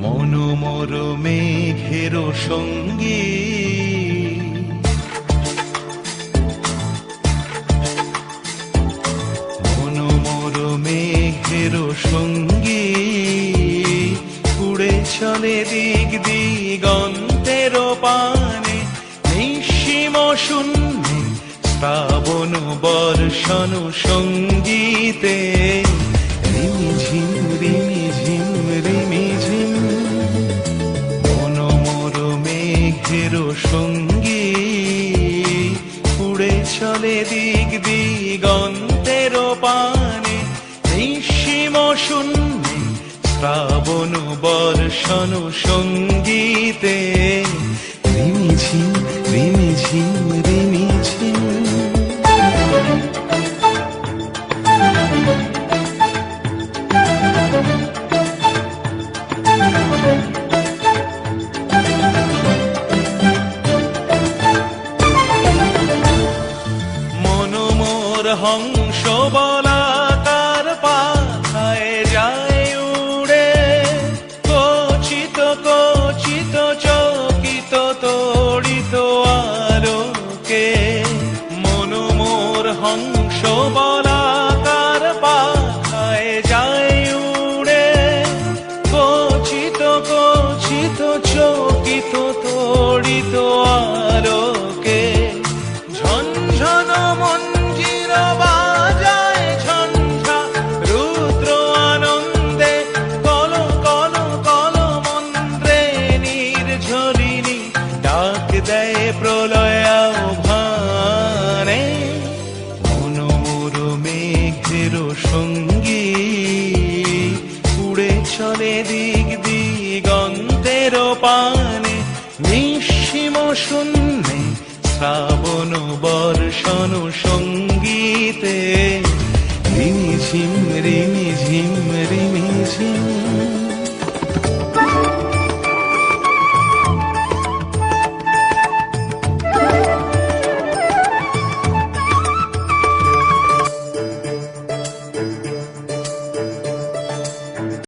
মনোমর মেঘের সঙ্গী মনোমর মেঘের সঙ্গী উড়ে চলে দিক দিগন্তের পানে নিঃসীম শূন্যে শ্রাবণ বর্ষণ সঙ্গীতে রিমিঝিম রিমিঝিম রিমিঝিম মনোমর মেঘের সঙ্গী উড়ে চলে দিক দিগন্তের পানে নিঃসীম শূন্যে শ্রাবণ বর্ষণ সঙ্গীতে রিমিঝিম রিমিঝিম রিমিঝিম মনোমর হংস বলাকার পাখায় যায় উড়ে কচিত কচিত চকিত তড়িত আলোকে মনোমর হংস বলাকার পাখায় যায় উড়ে কচিত কচিত চকিত তড়িত আলোকে ঝনঝন মঞ্জির বাজায় ঝঞ্ঝা রুদ্র আনন্দে কল কল কল মন্ত্রে নির্ঝরিণী ডাক দেয় প্রলয় আহ্বানে মনোমর মেঘের সঙ্গী উড়ে চলে দিক দিগন্তের পানে নিঃসীম শূন্যে শ্রাবণ বর্ষণ সঙ্গীতে রিমিঝিম রিমিঝিম রিমিঝিম